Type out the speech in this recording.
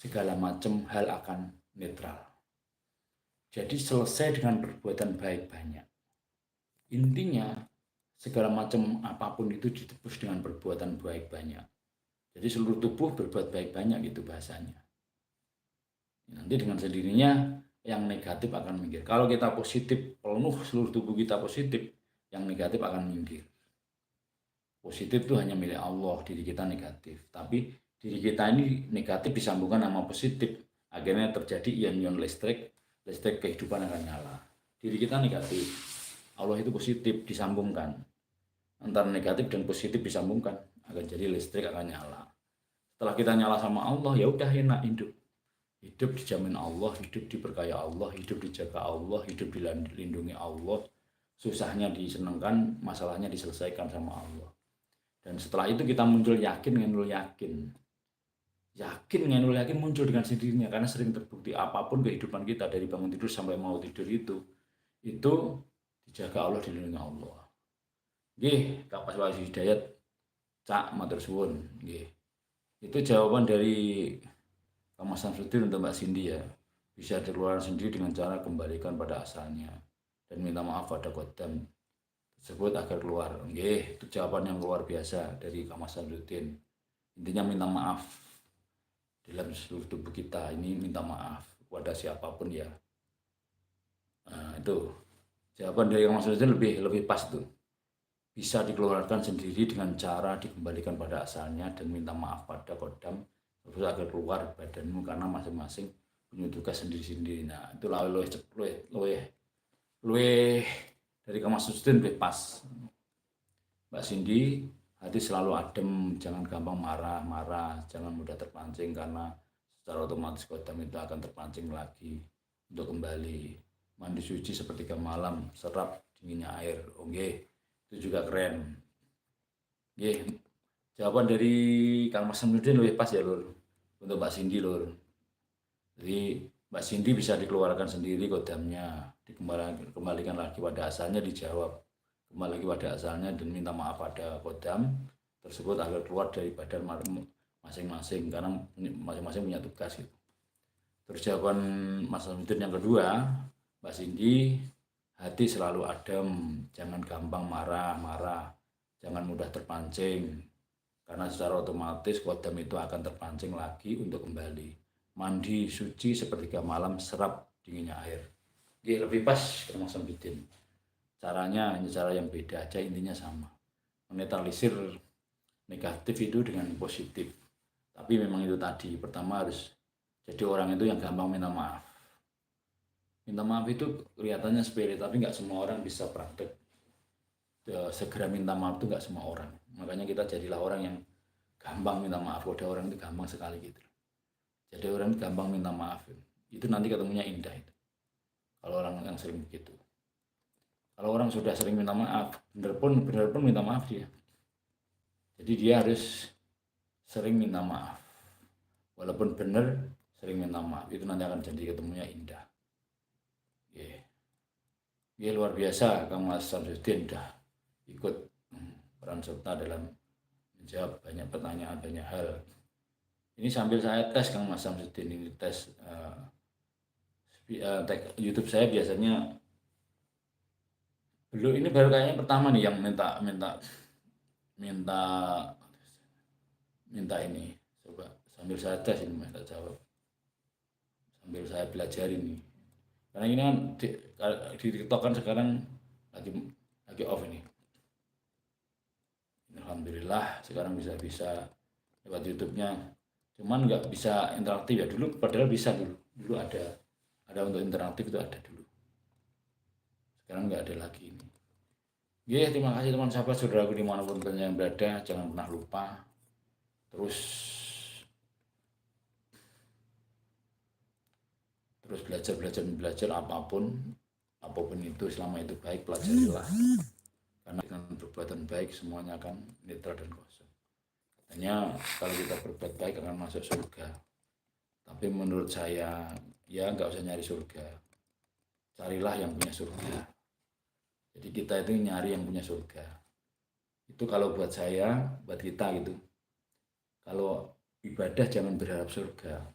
segala macam hal akan netral. Jadi selesai dengan perbuatan baik banyak. Intinya segala macam apapun itu ditebus dengan perbuatan baik banyak. Jadi seluruh tubuh berbuat baik banyak gitu bahasanya. Nanti dengan sendirinya yang negatif akan minggir. Kalau kita positif, penuh seluruh tubuh kita positif, yang negatif akan minggir. Positif itu hanya milik Allah, diri kita negatif. Tapi diri kita ini negatif disambungkan sama positif. Akhirnya terjadi ion-ion listrik kehidupan akan nyala. Diri kita negatif, Allah itu positif disambungkan. Antara negatif dan positif disambungkan, akan jadi listrik akan nyala. Setelah kita nyala sama Allah, ya udah enak hidup. Hidup dijamin Allah, hidup diberkaya Allah, hidup dijaga Allah, hidup dilindungi Allah. Susahnya disenangkan, masalahnya diselesaikan sama Allah. Dan setelah itu kita muncul yakin, ngenul yakin. Yakin, ngenul yakin muncul dengan sendirinya. Karena sering terbukti apapun kehidupan kita, dari bangun tidur sampai mau tidur itu dijaga Allah, dilindungi Allah. Nggih, Kapas Wahyu Hidayat, Cak matur suwun. Nggih. Itu jawaban dari Mas Samsudin untuk Mbak Cindy ya. Bisa dikeluarkan sendiri dengan cara kembalikan pada asalnya dan minta maaf pada kodam tersebut agar keluar. Nggih, itu jawaban yang luar biasa dari Mas Samsudin. Intinya minta maaf dalam seluruh tubuh kita ini, minta maaf kepada siapapun ya. Nah, itu jawaban dari Mas Samsudin lebih pas tuh. Bisa dikeluarkan sendiri dengan cara dikembalikan pada asalnya dan minta maaf pada kodam terus agar keluar badanmu, karena masing-masing punya tugas sendiri-sendiri. Nah, itulah luwih dari Mas Samsudin lebih pas. Mbak Cindy, hati selalu adem, jangan gampang marah-marah, jangan mudah terpancing, karena secara otomatis kodam itu akan terpancing lagi untuk kembali. Mandi suci sepertiga malam, serap dinginnya air. Oke, itu juga keren. Oke, jawaban dari Kang Mas Samsudin lebih pas ya lur, untuk Mbak Cindy lur. Jadi Mbak Cindy bisa dikeluarkan sendiri kodamnya, dikembalikan lagi pada asalnya, dijawab kembali lagi pada asalnya dan minta maaf pada kodam tersebut agar keluar dari badan masing-masing, karena masing-masing punya tugas gitu. Terus jawaban Mas Samsudin yang kedua, Mbak Cindy, hati selalu adem, jangan gampang marah-marah, jangan mudah terpancing, karena secara otomatis kodam itu akan terpancing lagi untuk kembali. Mandi suci sepertiga malam, serap dinginnya air. Dia lebih pas ke Mas Samsudin. Caranya hanya cara yang beda aja, intinya sama. Menetralisir negatif itu dengan positif. Tapi memang itu tadi, pertama harus jadi orang itu yang gampang minta maaf. Minta maaf itu kelihatannya sepele, tapi nggak semua orang bisa praktek. Segera minta maaf itu nggak semua orang. Makanya kita jadilah orang yang gampang minta maaf. Ada orang itu gampang sekali gitu. Jadi orang itu gampang minta maaf. Itu nanti ketemunya indah itu. Kalau orang yang sering begitu. Kalau orang sudah sering minta maaf, bener pun minta maaf dia. Jadi dia harus sering minta maaf. Walaupun benar sering minta maaf, itu nanti akan jadi ketemunya indah. Ya, luar biasa Kang Mas Samsudin dah ikut peran serta dalam menjawab banyak pertanyaan, banyak hal. Ini sambil saya tes Kang Mas Samsudin, ini tes YouTube saya biasanya belum, ini baru kayaknya pertama nih yang minta ini. Coba sambil saya tes ini minta jawab, sambil saya belajar ini, karena ini kan di TikTok kan sekarang lagi off ini. Alhamdulillah sekarang bisa lewat YouTube-nya, cuman nggak bisa interaktif ya. Dulu padahal bisa, dulu ada untuk interaktif, itu ada dulu, sekarang nggak ada lagi ini. Ya, terima kasih teman sahabat saudaraku dimanapun kalian berada, jangan pernah lupa terus belajar apapun itu, selama itu baik pelajarilah, karena dengan perbuatan baik semuanya akan netral dan kosong. Katanya kalau kita berbuat baik akan masuk surga, tapi menurut saya ya nggak usah nyari surga, carilah yang punya surga. Jadi kita itu nyari yang punya surga. Itu kalau buat saya, buat kita gitu. Kalau ibadah jangan berharap surga,